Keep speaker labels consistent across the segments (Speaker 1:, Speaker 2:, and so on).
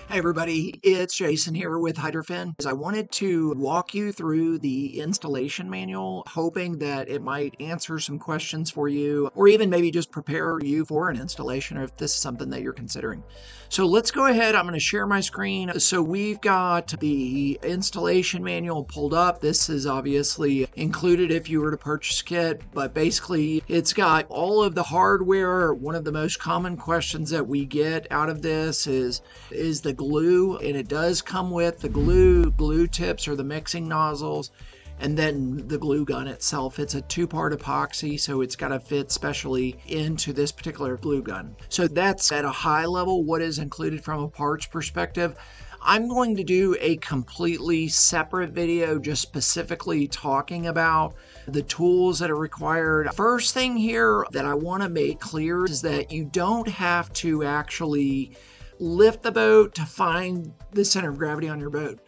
Speaker 1: Hey everybody, it's Jason here with Hydrofin. I wanted to walk you through the installation manual, hoping that it might answer some questions for you, or even maybe just prepare you for an installation if this is something that you're considering. So let's go ahead. I'm going to share my screen. So we've got the installation manual pulled up. This is obviously included if you were to purchase a kit, but basically it's got all of the hardware. One of the most common questions that we get out of this is the glue, and it does come with the glue tips or the mixing nozzles, and then the glue gun itself. It's a two-part epoxy, so it's got to fit specially into this particular glue gun. So that's at a high level what is included from a parts perspective. I'm going to do a completely separate video just specifically talking about the tools that are required. First thing here that I want to make clear is that you don't have to actually lift the boat to find the center of gravity on your boat.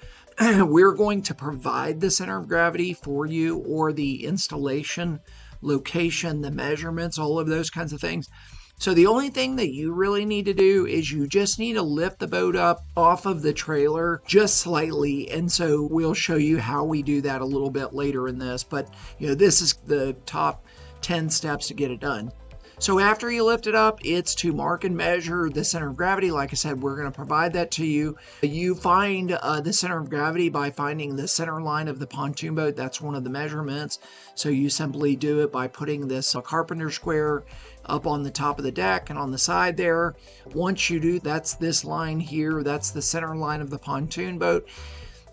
Speaker 1: We're going to provide the center of gravity for you, or the installation location, the measurements, all of those kinds of things. So the only thing that you really need to do is you just need to lift the boat up off of the trailer just slightly. And so we'll show you how we do that a little bit later in this, but this is the top 10 steps to get it done. So after you lift it up, it's to mark and measure the center of gravity. Like I said, we're going to provide that to you. You find the center of gravity by finding the center line of the pontoon boat. That's one of the measurements. So you simply do it by putting this carpenter square up on the top of the deck and on the side there. Once you do, that's this line here. That's the center line of the pontoon boat.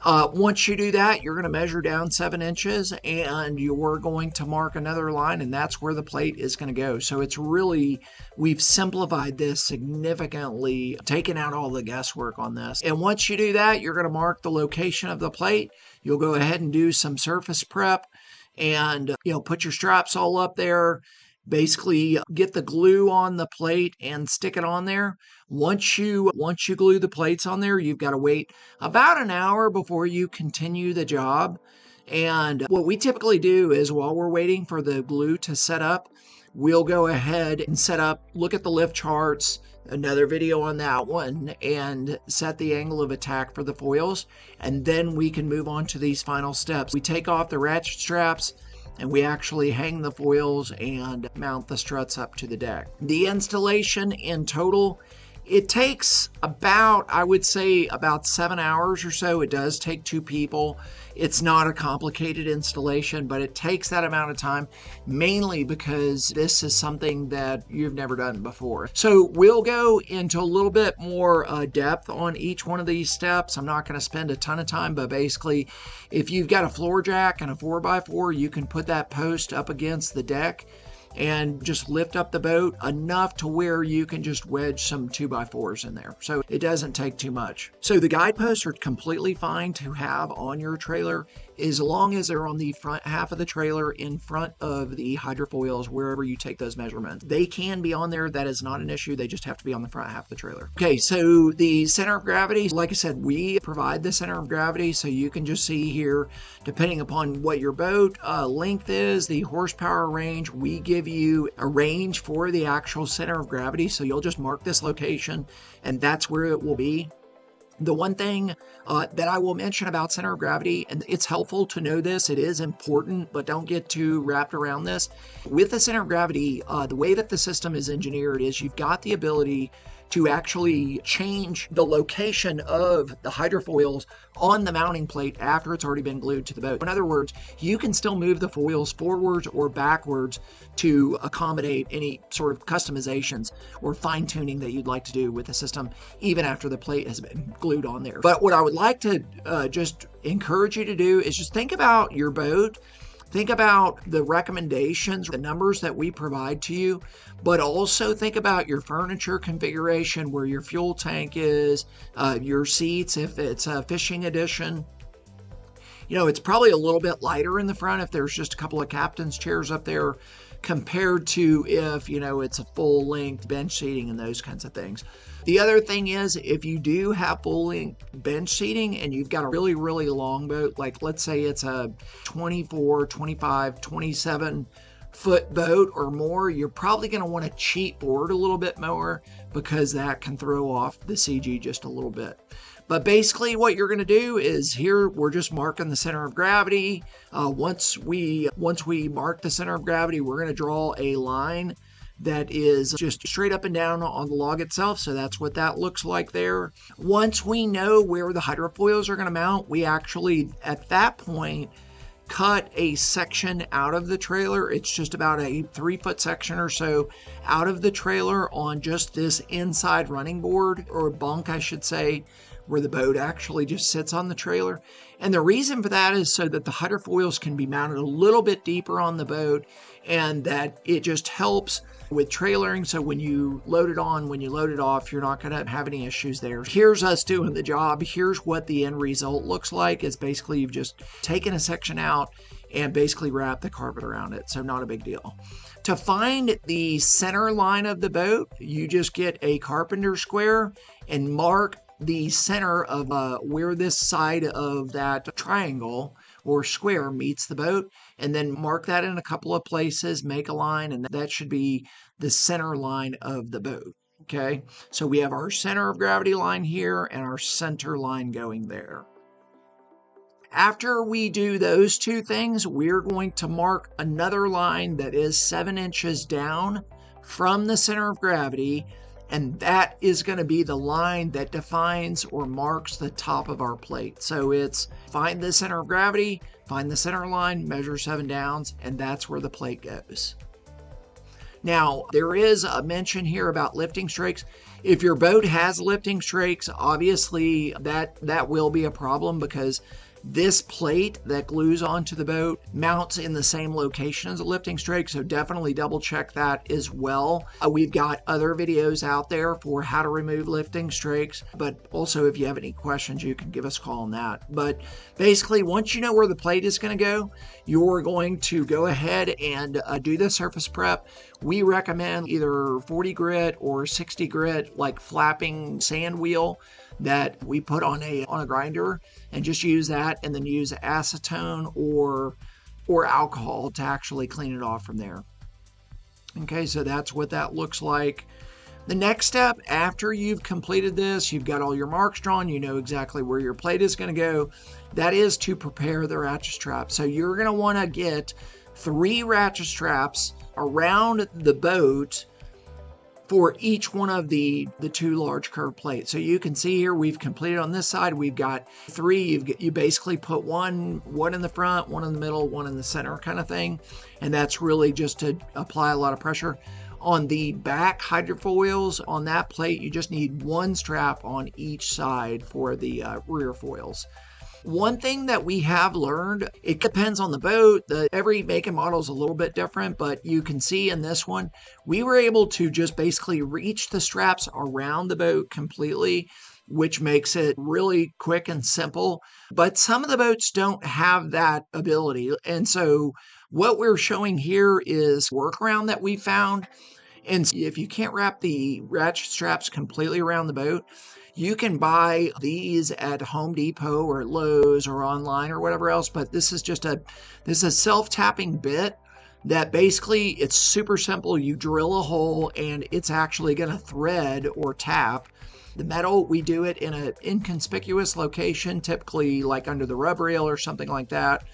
Speaker 1: Once you do that, you're going to measure down 7 inches, and you're going to mark another line, and that's where the plate is going to go. So it's really, we've simplified this significantly, taken out all the guesswork on this. And once you do that, you're going to mark the location of the plate. You'll go ahead and do some surface prep and, put your straps all up there. Basically get the glue on the plate and stick it on there. Once you glue the plates on there, you've got to wait about an hour before you continue the job. And what we typically do is, while we're waiting for the glue to set up, we'll go ahead and set up, look at the lift charts, another video on that one, and set the angle of attack for the foils. And then we can move on to these final steps. We take off the ratchet straps, and we actually hang the foils and mount the struts up to the deck. The installation in total, it takes about, I would say, about 7 hours or so. It does take 2 people. It's not a complicated installation, but it takes that amount of time, mainly because this is something that you've never done before. So we'll go into a little bit more depth on each one of these steps. I'm not going to spend a ton of time, but basically, if you've got a floor jack and a 4x4, you can put that post up against the deck and just lift up the boat enough to where you can just wedge some 2x4s in there. So it doesn't take too much. So the guideposts are completely fine to have on your trailer, as long as they're on the front half of the trailer in front of the hydrofoils, wherever you take those measurements. They can be on there. That is not an issue. They just have to be on the front half of the trailer. Okay, so the center of gravity, like I said, we provide the center of gravity, so you can just see here, depending upon what your boat length is, the horsepower range, we give you a range for the actual center of gravity. So you'll just mark this location, and that's where it will be. The one thing that I will mention about center of gravity, and it's helpful to know this, it is important, but don't get too wrapped around this. With the center of gravity, the way that the system is engineered is you've got the ability to actually change the location of the hydrofoils on the mounting plate after it's already been glued to the boat. In other words, you can still move the foils forwards or backwards to accommodate any sort of customizations or fine-tuning that you'd like to do with the system, even after the plate has been glued on there. But what I would like to just encourage you to do is just think about your boat. Think about the recommendations, the numbers that we provide to you, but also think about your furniture configuration, where your fuel tank is, your seats, if it's a fishing edition. It's probably a little bit lighter in the front if there's just a couple of captain's chairs up there, compared to if, it's a full length bench seating and those kinds of things. The other thing is, if you do have full length bench seating and you've got a really, really long boat, like let's say it's a 24, 25, 27 foot boat or more, you're probably going to want to cheat board a little bit more because that can throw off the CG just a little bit. But basically what you're going to do is here we're just marking the center of gravity. Once we mark the center of gravity, we're going to draw a line that is just straight up and down on the log itself. So that's what that looks like there. Once we know where the hydrofoils are going to mount, we actually at that point cut a section out of the trailer. It's just about a 3-foot section or so out of the trailer on just this inside running board, or bunk I should say, where the boat actually just sits on the trailer. And the reason for that is so that the hydrofoils can be mounted a little bit deeper on the boat, and that it just helps with trailering. So when you load it on, when you load it off, you're not going to have any issues there. Here's us doing the job. Here's what the end result looks like. It's basically you've just taken a section out and basically wrapped the carpet around it. So not a big deal. To find the center line of the boat, you just get a carpenter square and mark the center of where this side of that triangle or square meets the boat, and then mark that in a couple of places, make a line, and that should be the center line of the boat. Okay, so we have our center of gravity line here and our center line going there. After we do those two things, we're going to mark another line that is 7 inches down from the center of gravity, and that is going to be the line that defines or marks the top of our plate. So it's find the center of gravity, find the center line, measure 7 downs, and that's where the plate goes. Now, there is a mention here about lifting strakes. If your boat has lifting strakes, obviously that will be a problem, because this plate that glues onto the boat mounts in the same location as a lifting strake, so definitely double check that as well. We've got other videos out there for how to remove lifting strakes, but also if you have any questions, you can give us a call on that. But basically, once you know where the plate is going to go, you're going to go ahead and do the surface prep. We recommend either 40 grit or 60 grit, like flapping sand wheel that we put on a grinder, and just use that, and then use acetone or alcohol to actually clean it off from there. Okay, so that's what that looks like. The next step after you've completed this, you've got all your marks drawn, you know exactly where your plate is going to go. That is to prepare the ratchet strap. So you're going to want to get 3 ratchet straps around the boat for each one of the 2 large curved plates. So you can see here we've completed on this side. We've got 3. You basically put one in the front, one in the middle, one in the center kind of thing. And that's really just to apply a lot of pressure. On the back hydrofoils on that plate, you just need 1 strap on each side for the rear foils. One thing that we have learned, it depends on the boat. Every make and model is a little bit different, but you can see in this one, we were able to just basically reach the straps around the boat completely, which makes it really quick and simple. But some of the boats don't have that ability. And so what we're showing here is workaround that we found. And if you can't wrap the ratchet straps completely around the boat, you can buy these at Home Depot or Lowe's or online or whatever else, but this is a self-tapping bit that basically it's super simple. You drill a hole and it's actually going to thread or tap the metal. We do it in an inconspicuous location, typically like under the rub rail or something like that,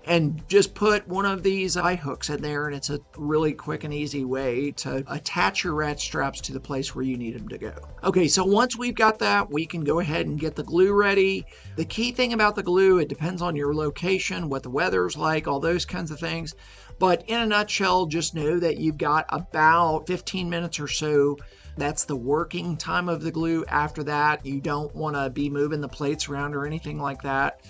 Speaker 1: and just put one of these eye hooks in there, and it's a really quick and easy way to attach your ratchet straps to the place where you need them to go. Okay, so once we've got that, we can go ahead and get the glue ready. The key thing about the glue, it depends on your location, what the weather's like, all those kinds of things. But in a nutshell, just know that you've got about 15 minutes or so. That's the working time of the glue. After that, you don't want to be moving the plates around or anything like that.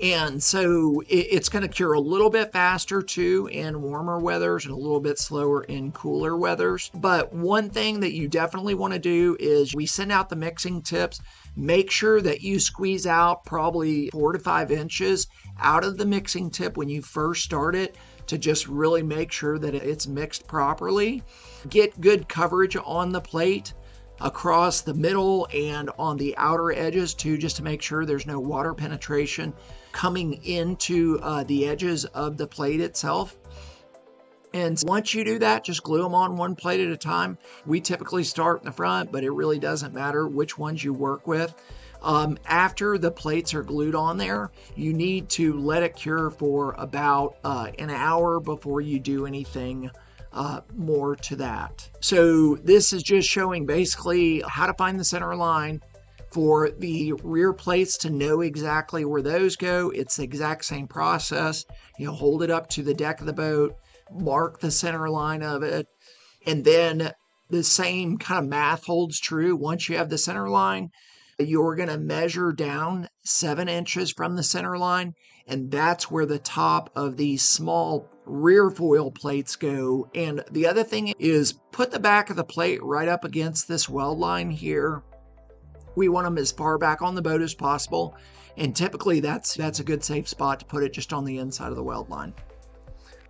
Speaker 1: And so it's going to cure a little bit faster too in warmer weathers and a little bit slower in cooler weathers. But one thing that you definitely want to do is we send out the mixing tips. Make sure that you squeeze out probably 4 to 5 inches out of the mixing tip when you first start it, to just really make sure that it's mixed properly. Get good coverage on the plate across the middle and on the outer edges too, just to make sure there's no water penetration coming into the edges of the plate itself. And once you do that, just glue them on one plate at a time. We typically start in the front, but it really doesn't matter which ones you work with. After the plates are glued on there, you need to let it cure for about an hour before you do anything more to that. So this is just showing basically how to find the center line for the rear plates to know exactly where those go. It's the exact same process. You hold it up to the deck of the boat, mark the center line of it, and then the same kind of math holds true. Once you have the center line, you're going to measure down 7 inches from the center line, and that's where the top of these small rear foil plates go. And the other thing is put the back of the plate right up against this weld line here. We want them as far back on the boat as possible, and typically that's a good safe spot to put it, just on the inside of the weld line.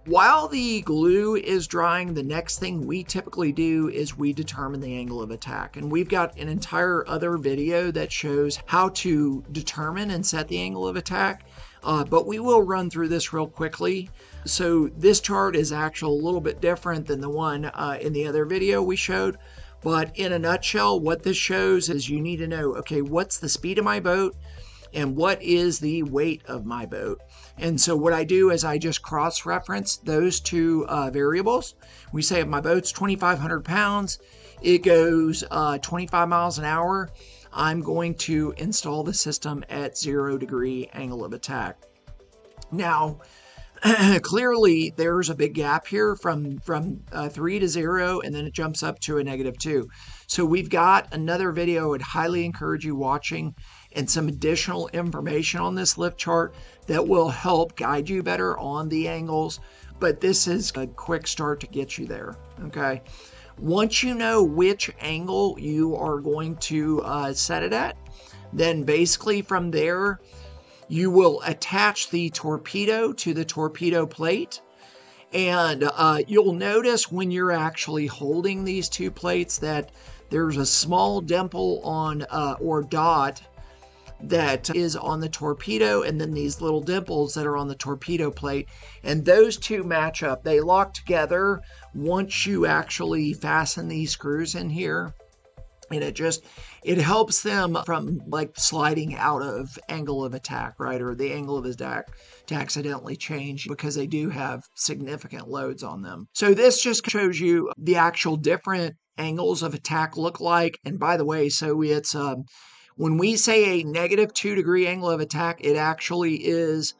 Speaker 1: While the glue is drying, the next thing we typically do is we determine the angle of attack. And we've got an entire other video that shows how to determine and set the angle of attack, but we will run through this real quickly. So this chart is actually a little bit different than the one in the other video we showed. But in a nutshell, what this shows is you need to know, okay, what's the speed of my boat and what is the weight of my boat? And so what I do is I just cross-reference those two variables. We say if my boat's 2,500 pounds, it goes 25 miles an hour, I'm going to install the system at 0 degree angle of attack. Now, clearly there's a big gap here from 3 to 0, and then it jumps up to a -2. So we've got another video I'd highly encourage you watching, and some additional information on this lift chart that will help guide you better on the angles. But this is a quick start to get you there. Okay. Once you know which angle you are going to set it at, then basically from there, you will attach the torpedo to the torpedo plate. And you'll notice when you're actually holding these two plates that there's a small dimple on or dot that is on the torpedo, and then these little dimples that are on the torpedo plate. And those two match up. They lock together once you actually fasten these screws in here. And it helps them from like sliding out of angle of attack, right? Or the angle of attack to accidentally change, because they do have significant loads on them. So this just shows you the actual different angles of attack look like. And by the way, so it's when we say a -2 degree angle of attack, it actually is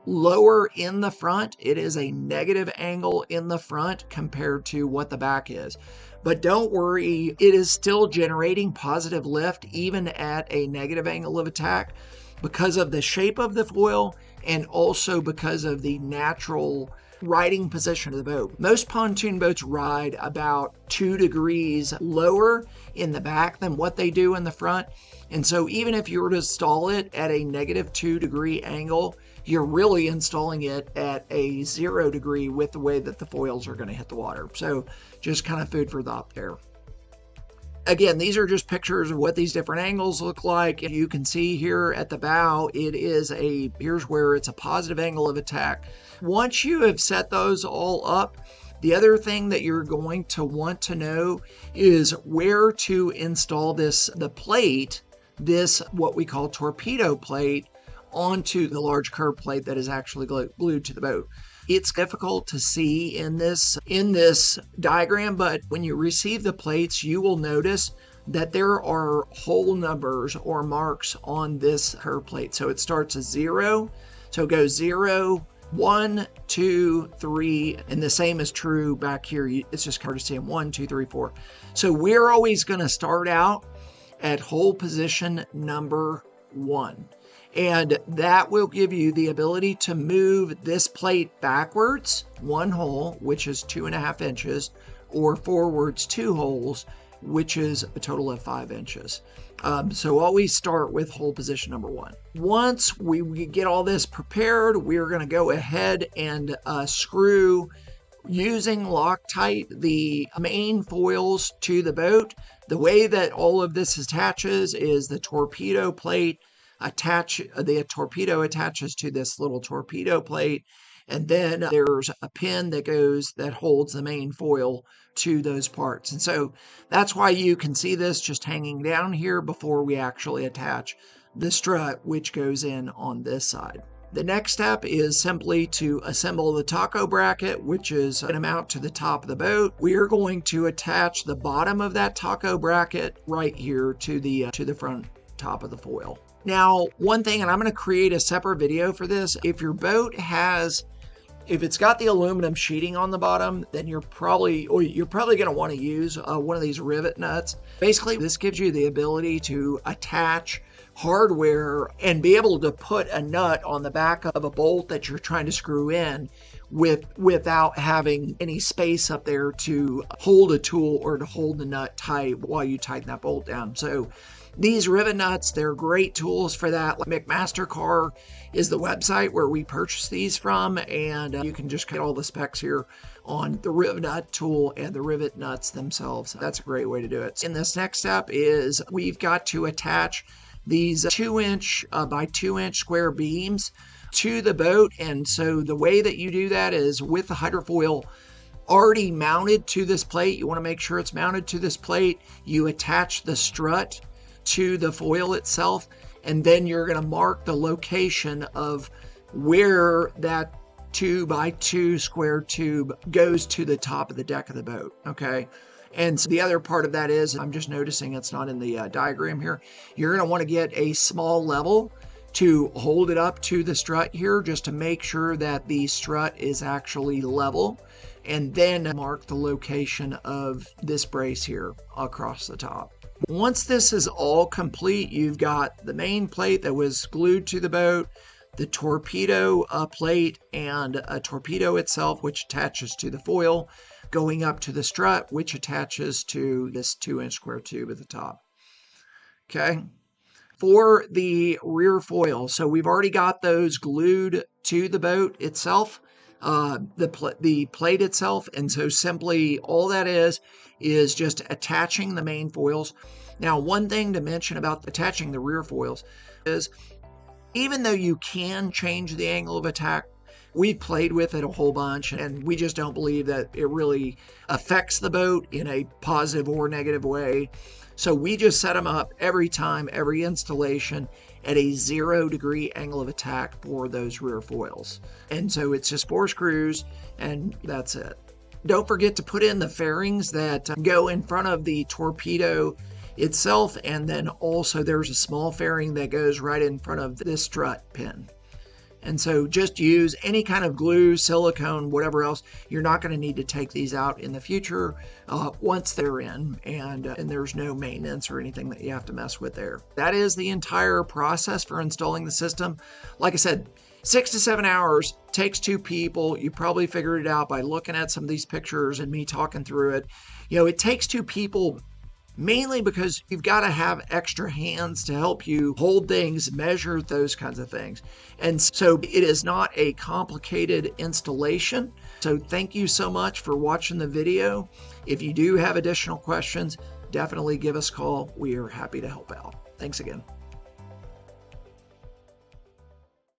Speaker 1: lower in the front. It is a negative angle in the front compared to what the back is. But don't worry, it is still generating positive lift even at a negative angle of attack, because of the shape of the foil and also because of the natural riding position of the boat. Most pontoon boats ride about 2 degrees lower in the back than what they do in the front. And so even if you were to install it at a -2 degree angle, you're really installing it at a 0 degree with the way that the foils are going to hit the water. So just kind of food for thought there. Again, these are just pictures of what these different angles look like. You can see here at the bow, here's where it's a positive angle of attack. Once you have set those all up, the other thing that you're going to want to know is where to install the plate, what we call torpedo plate, onto the large curb plate that is actually glued to the boat. It's difficult to see in this diagram, but when you receive the plates, you will notice that there are hole numbers or marks on this curb plate. So it starts as 0, so it goes 0, 1, 2, 3, and the same is true back here. It's just hard to see them 1, 2, 3, 4. So we're always going to start out at hole position number 1. And that will give you the ability to move this plate backwards 1 hole, which is 2.5 inches, or forwards 2 holes, which is a total of 5 inches. So always start with hole position number 1. Once we get all this prepared, we're going to go ahead and screw, using Loctite, the main foils to the boat. The way that all of this attaches is the torpedo plate the torpedo attaches to this little torpedo plate, And then there's a pin that holds the main foil to those parts. And so that's why you can see this just hanging down here before we actually attach the strut, which goes in on this side. The next step is simply to assemble the taco bracket, which is going to mount to the top of the boat. We are going to attach the bottom of that taco bracket right here to the front top of the foil. Now, one thing, and I'm going to create a separate video for this, if your boat if it's got the aluminum sheeting on the bottom, then you're probably going to want to use one of these rivet nuts. Basically, this gives you the ability to attach hardware and be able to put a nut on the back of a bolt that you're trying to screw in without having any space up there to hold a tool or to hold the nut tight while you tighten that bolt down. So these rivet nuts, they're great tools for that. McMaster-Carr is the website where we purchase these from, and you can just get all the specs here on the rivet nut tool and the rivet nuts themselves. That's a great way to do it. And this next step is we've got to attach these 2-inch by 2-inch square beams to the boat. And so the way that you do that is with the hydrofoil already mounted to this plate. You want to make sure it's mounted to this plate. You attach the strut to the foil itself, and then you're going to mark the location of where that 2x2 square tube goes to the top of the deck of the boat. Okay. And so the other part of that is, I'm just noticing it's not in the diagram here. You're going to want to get a small level to hold it up to the strut here, just to make sure that the strut is actually level, and then mark the location of this brace here across the top. Once this is all complete, you've got the main plate that was glued to the boat, the torpedo plate, and a torpedo itself, which attaches to the foil, going up to the strut, which attaches to this 2-inch square tube at the top. Okay. For the rear foil, so we've already got those glued to the boat itself, the plate itself, and so simply all that is just attaching the main foils. Now, one thing to mention about attaching the rear foils is, even though you can change the angle of attack, we've played with it a whole bunch, and we just don't believe that it really affects the boat in a positive or negative way. So we just set them up every time, every installation, at a 0-degree angle of attack for those rear foils. And so it's just 4 screws, and that's it. Don't forget to put in the fairings that go in front of the torpedo itself, and then also there's a small fairing that goes right in front of this strut pin. And so just use any kind of glue, silicone, whatever else. You're not going to need to take these out in the future once they're in, and there's no maintenance or anything that you have to mess with there. That is the entire process for installing the system. Like I said, 6 to 7 hours, takes 2 people. You probably figured it out by looking at some of these pictures and me talking through it. It takes 2 people mainly because you've got to have extra hands to help you hold things, measure those kinds of things. And so it is not a complicated installation. So thank you so much for watching the video. If you do have additional questions, definitely give us a call. We are happy to help out. Thanks again.